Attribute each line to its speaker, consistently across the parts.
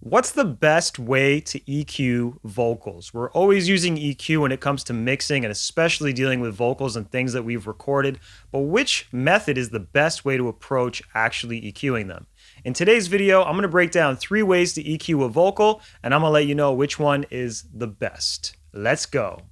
Speaker 1: What's the best way to EQ vocals? We're always using EQ when it comes to mixing and especially dealing with vocals and things that we've recorded, but which method is the best way to approach actually EQing them? In today's video, I'm going to break down 3 ways to EQ a vocal, and I'm going to let you know which one is the best. Let's go.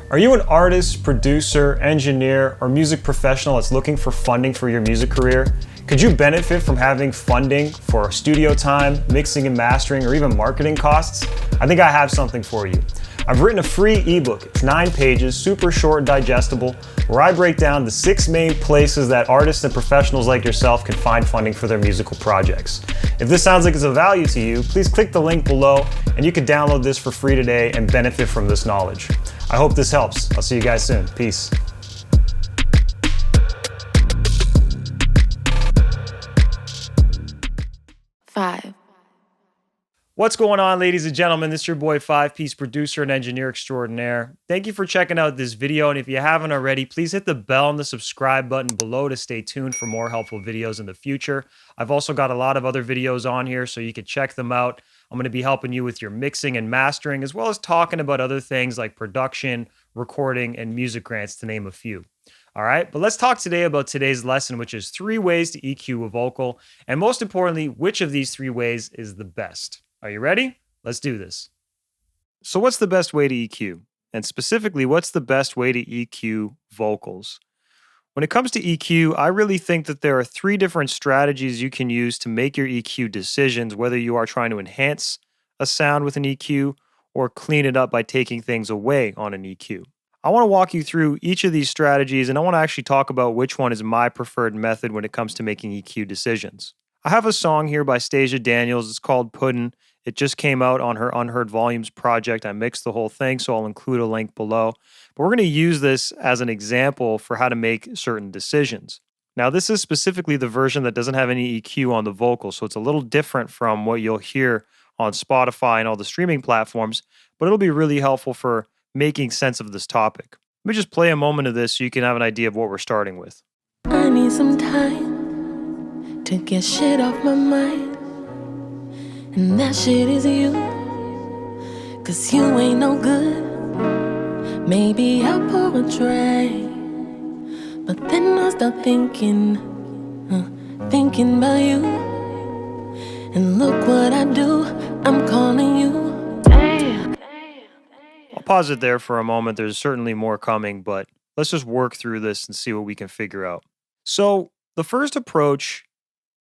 Speaker 1: Are you an artist, producer, engineer, or music professional that's looking for funding for your music career? Could you benefit from having funding for studio time, mixing and mastering, or even marketing costs? I think I have something for you. I've written a free ebook. It's 9 pages, super short and digestible, where I break down the 6 main places that artists and professionals like yourself can find funding for their musical projects. If this sounds like it's of value to you, please click the link below and you can download this for free today and benefit from this knowledge. I hope this helps. I'll see you guys soon. Peace. What's going on, ladies and gentlemen? This is your boy 5-Piece producer and engineer extraordinaire. Thank you for checking out this video, and if you haven't already, please hit the bell and the subscribe button below to stay tuned for more helpful videos in the future. I've also got a lot of other videos on here, so you can check them out. I'm going to be helping you with your mixing and mastering, as well as talking about other things like production, recording, and music grants, to name a few. All right, but let's talk today about today's lesson, which is 3 ways to EQ a vocal, and most importantly, which of these 3 ways is the best. Are you ready? Let's do this. So what's the best way to EQ? And specifically, what's the best way to EQ vocals? When it comes to EQ, I really think that there are 3 different strategies you can use to make your EQ decisions, whether you are trying to enhance a sound with an EQ or clean it up by taking things away on an EQ. I want to walk you through each of these strategies, and I want to actually talk about which one is my preferred method when it comes to making EQ decisions. I have a song here by Stasia Daniels. It's called Puddin'. It just came out on her Unheard Volumes project. I mixed the whole thing, so I'll include a link below. But we're going to use this as an example for how to make certain decisions. Now, this is specifically the version that doesn't have any EQ on the vocals, so it's a little different from what you'll hear on Spotify and all the streaming platforms, but it'll be really helpful for making sense of this topic. Let me just play a moment of this so you can have an idea of what we're starting with.
Speaker 2: I need some time to get shit off my mind, and that shit is you, 'cause you ain't no good. Maybe I'll pour a drink, but then I'll start thinking about you. And look what I do, I'm calling you.
Speaker 1: I'll pause it there for a moment. There's certainly more coming, but let's just work through this and see what we can figure out. So the first approach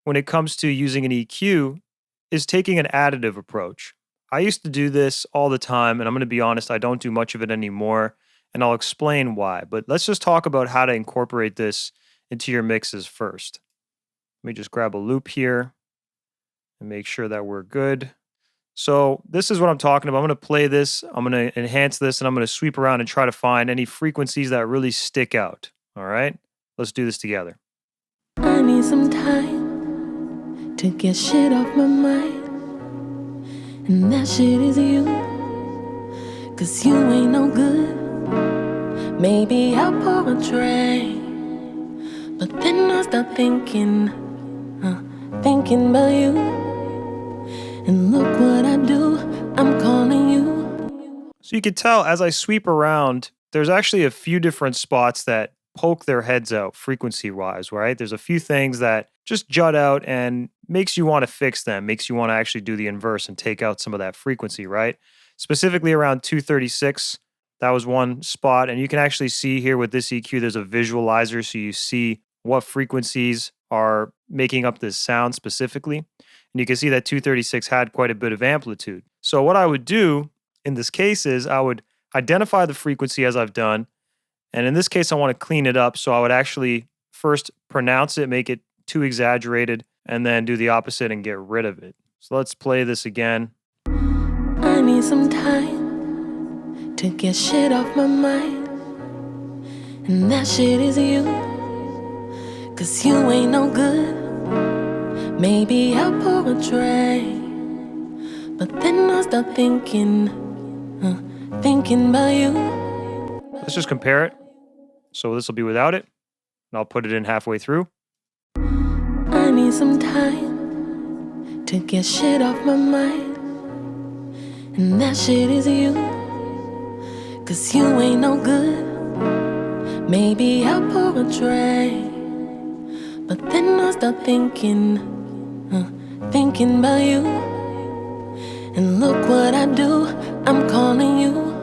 Speaker 1: when it comes to using an EQ is taking an additive approach. I used to do this all the time, and I'm going to be honest, I don't do much of it anymore, and I'll explain why. But let's just talk about how to incorporate this into your mixes first. Let me just grab a loop here and make sure that we're good. So this is what I'm talking about. I'm going to play this, I'm going to enhance this, and I'm going to sweep around and try to find any frequencies that really stick out. All right? Let's do this together.
Speaker 2: I need some time to get shit off my mind, and that shit is you, 'cause you ain't no good. Maybe I'll pour a drink, but then I'll start thinking about you. And look what I do, I'm calling you.
Speaker 1: So you can tell as I sweep around, there's actually a few different spots that poke their heads out frequency-wise, right? There's a few things that just jut out and makes you want to fix them, makes you want to actually do the inverse and take out some of that frequency, right? Specifically around 236, that was one spot. And you can actually see here with this EQ, there's a visualizer, so you see what frequencies are making up this sound specifically. And you can see that 236 had quite a bit of amplitude. So what I would do in this case is I would identify the frequency as I've done. And in this case, I want to clean it up. So I would actually first pronounce it, make it too exaggerated, and then do the opposite and get rid of it. So let's play this again.
Speaker 2: I need some time to get shit off my mind, and that shit is you, 'cause you ain't no good. Maybe I'll pour a drink, but then I start thinking about you.
Speaker 1: Let's just compare it. So this will be without it, and I'll put it in halfway through.
Speaker 2: I need some time to get shit off my mind, and that shit is you, 'cause you ain't no good. Maybe I'll pour a drink, but then I start thinking about you. And look what I do, I'm calling you.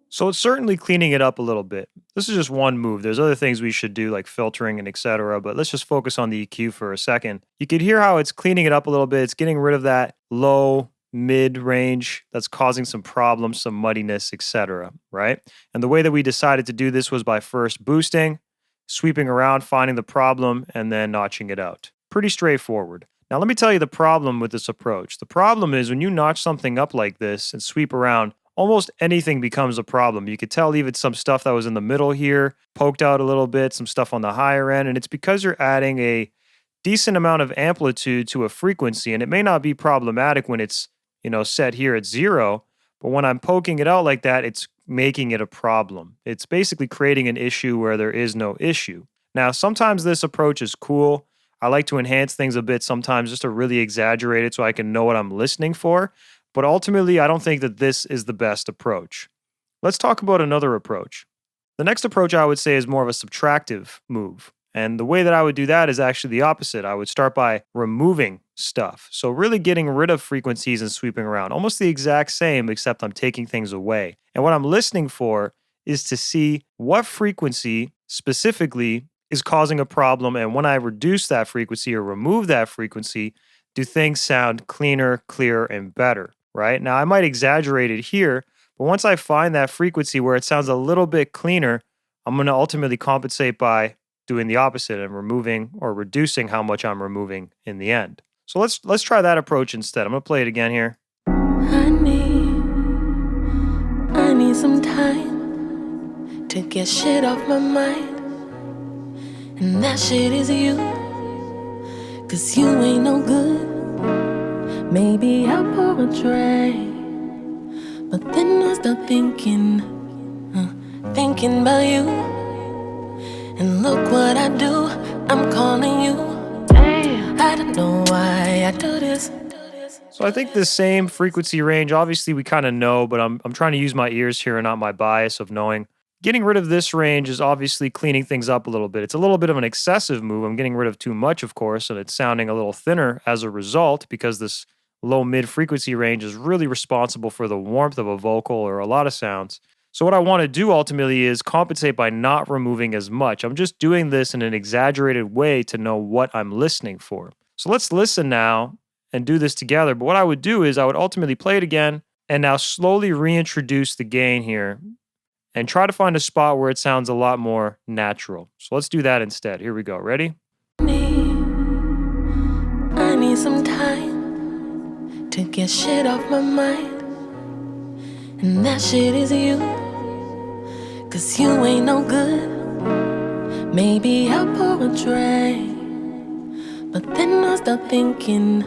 Speaker 1: So it's certainly cleaning it up a little bit. This is just one move. There's other things we should do like filtering and etc. But let's just focus on the EQ for a second. You could hear how it's cleaning it up a little bit. It's getting rid of that low, mid range that's causing some problems, some muddiness, etc. Right? And the way that we decided to do this was by first boosting, sweeping around, finding the problem, and then notching it out. Pretty straightforward. Now, let me tell you the problem with this approach. The problem is when you notch something up like this and sweep around, almost anything becomes a problem. You could tell even some stuff that was in the middle here, poked out a little bit, some stuff on the higher end, and it's because you're adding a decent amount of amplitude to a frequency, and it may not be problematic when it's, set here at 0, but when I'm poking it out like that, it's making it a problem. It's basically creating an issue where there is no issue. Now, sometimes this approach is cool. I like to enhance things a bit sometimes just to really exaggerate it so I can know what I'm listening for. But ultimately, I don't think that this is the best approach. Let's talk about another approach. The next approach I would say is more of a subtractive move. And the way that I would do that is actually the opposite. I would start by removing stuff. So really getting rid of frequencies and sweeping around. Almost the exact same, except I'm taking things away. And what I'm listening for is to see what frequency specifically is causing a problem, and when I reduce that frequency or remove that frequency, do things sound cleaner, clearer, and better, right? Now, I might exaggerate it here, but once I find that frequency where it sounds a little bit cleaner, I'm going to ultimately compensate by doing the opposite and removing or reducing how much I'm removing in the end. So let's try that approach instead. I'm going to play it again here.
Speaker 2: I need some time to get shit off my mind. And that shit is you, 'cause you ain't no good. Maybe I'll pour a drink, but then I start thinking about you. And look what I do, I'm calling you. I don't know why I do this.
Speaker 1: So I think the same frequency range, obviously we kind of know, but I'm trying to use my ears here and not my bias of knowing. Getting rid of this range is obviously cleaning things up a little bit. It's a little bit of an excessive move. I'm getting rid of too much, of course, and it's sounding a little thinner as a result because this low-mid frequency range is really responsible for the warmth of a vocal or a lot of sounds. So what I want to do ultimately is compensate by not removing as much. I'm just doing this in an exaggerated way to know what I'm listening for. So let's listen now and do this together. But what I would do is I would ultimately play it again and now slowly reintroduce the gain here and try to find a spot where it sounds a lot more natural. So let's do that instead. Here we go. Ready?
Speaker 2: I need some time to get shit off my mind. And that shit is you, 'cause you ain't no good. Maybe I'll pour a drink, but then I start thinking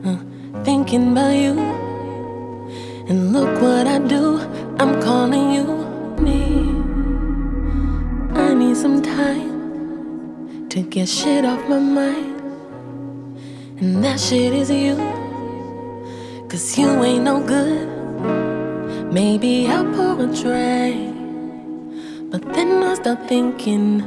Speaker 2: about you. And look what I do, I'm calling you. I need some time to get shit off my mind. And that shit is you, 'cause you ain't no good. Maybe I'll pour a drink, but then I start thinking.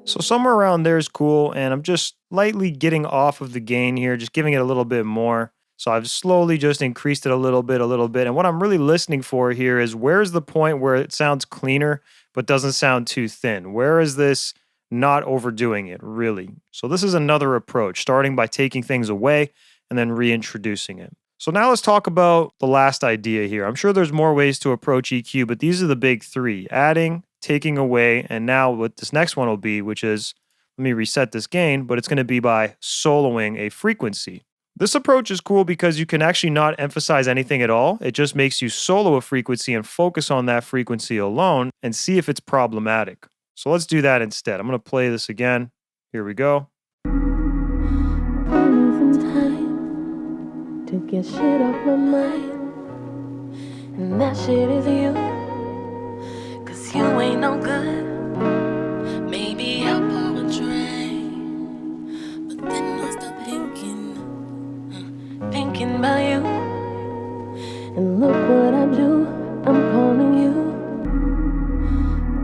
Speaker 1: So somewhere around there is cool, and I'm just lightly getting off of the gain here, just giving it a little bit more. So I've slowly just increased it a little bit. And what I'm really listening for here is where's the point where it sounds cleaner but doesn't sound too thin? Where is this not overdoing it, really? So this is another approach, starting by taking things away and then reintroducing it. So now let's talk about the last idea here. I'm sure there's more ways to approach EQ, but these are the big three: adding, taking away, and now what this next one will be, which is, let me reset this gain, but it's going to be by soloing a frequency. This approach is cool because you can actually not emphasize anything at all. It just makes you solo a frequency and focus on that frequency alone and see if it's problematic. So let's do that instead. I'm going to play this again. Here we go.
Speaker 2: to get shit off my mind. And that shit is you, 'cause you ain't no good. Maybe I'll pour a drink, but then I start thinking about you. And look what I do, I'm calling you.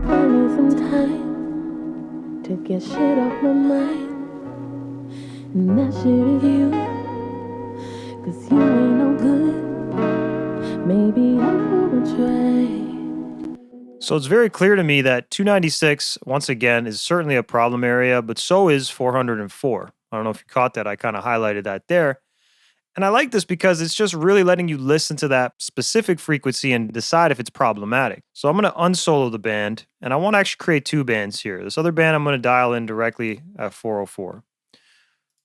Speaker 2: I need some time to get shit off my mind. And that shit is you, 'cause you ain't no good. Maybe I'll pour a drink.
Speaker 1: So it's very clear to me that 296, once again, is certainly a problem area, but so is 404. I don't know if you caught that. I kind of highlighted that there. And I like this because it's just really letting you listen to that specific frequency and decide if it's problematic. So I'm going to unsolo the band, and I want to actually create two bands here. This other band I'm going to dial in directly at 404.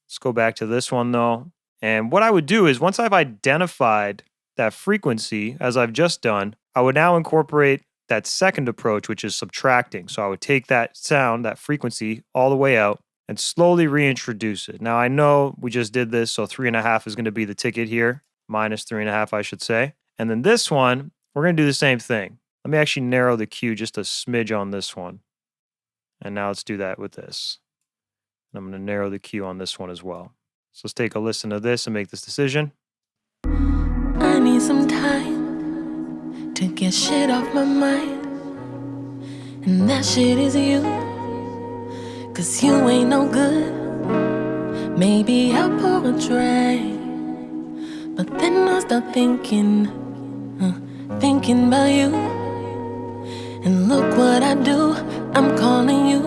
Speaker 1: Let's go back to this one though. And what I would do is once I've identified that frequency, as I've just done, I would now incorporate that second approach, which is subtracting. So I would take that sound, that frequency, all the way out and slowly reintroduce it. Now I know we just did this, so 3.5 is going to be the ticket here, minus 3.5, I should say. And then this one, we're going to do the same thing. Let me actually narrow the Q just a smidge on this one. And now let's do that with this. And I'm going to narrow the Q on this one as well. So let's take a listen to this and make this decision.
Speaker 2: I need some time to get shit off my mind. And that shit is you, 'cause you ain't no good. Maybe I'll pour a drink, but then I start thinking about you. And look what I do, I'm calling you.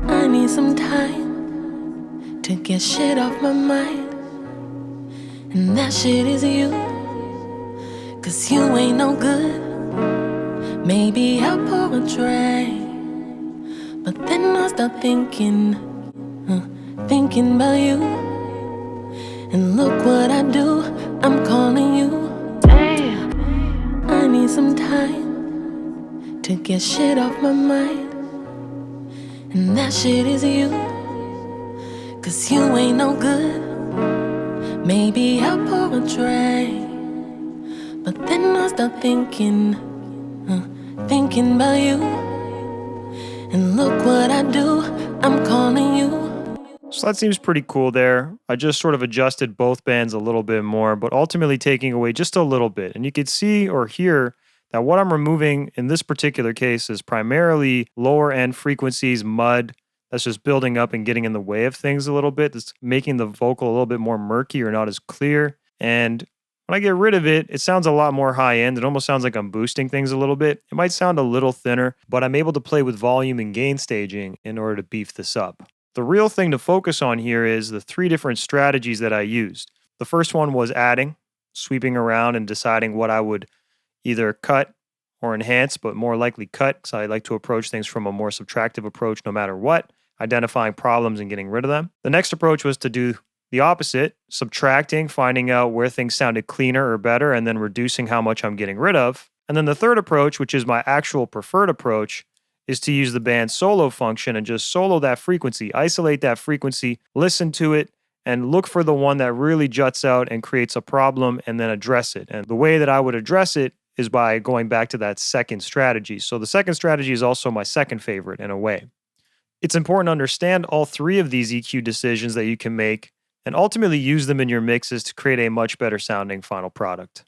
Speaker 2: I need some time to get shit off my mind. And that shit is you, 'cause you ain't no good. Maybe I'll pour a drink, but then I start thinking about you. And look what I do, I'm calling you. I need some time to get shit off my mind. And that shit is you, 'cause you ain't no good. Maybe I'll pour a drink, but then I start thinking about you. And look what I do, I'm calling you.
Speaker 1: So that seems pretty cool there. I just sort of adjusted both bands a little bit more, but ultimately taking away just a little bit. And you could see or hear that what I'm removing in this particular case is primarily lower end frequencies, mud, that's just building up and getting in the way of things a little bit. That's making the vocal a little bit more murky or not as clear. And when I get rid of it, it sounds a lot more high end. It almost sounds like I'm boosting things a little bit. It might sound a little thinner, but I'm able to play with volume and gain staging in order to beef this up. The real thing to focus on here is the three different strategies that I used. The first one was adding, sweeping around and deciding what I would either cut or enhance, but more likely cut, because I like to approach things from a more subtractive approach no matter what, identifying problems and getting rid of them. The next approach was to do the opposite, subtracting, finding out where things sounded cleaner or better, and then reducing how much I'm getting rid of. And then the third approach, which is my actual preferred approach, is to use the band solo function and just solo that frequency, isolate that frequency, listen to it, and look for the one that really juts out and creates a problem and then address it. And the way that I would address it is by going back to that second strategy. So the second strategy is also my second favorite in a way. It's important to understand all three of these EQ decisions that you can make and ultimately use them in your mixes to create a much better sounding final product.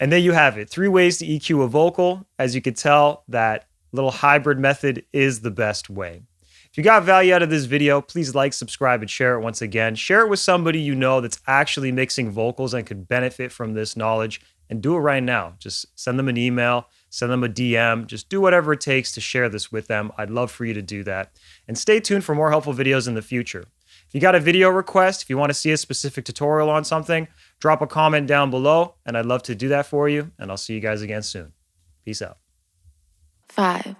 Speaker 1: And there you have it, 3 ways to EQ a vocal. As you could tell, that little hybrid method is the best way. If you got value out of this video, please like, subscribe, and share it once again. Share it with somebody you know that's actually mixing vocals and could benefit from this knowledge, and do it right now. Just send them an email, send them a DM, just do whatever it takes to share this with them. I'd love for you to do that. And stay tuned for more helpful videos in the future. If you got a video request, if you want to see a specific tutorial on something, drop a comment down below, and I'd love to do that for you, and I'll see you guys again soon. Peace out.
Speaker 2: 5.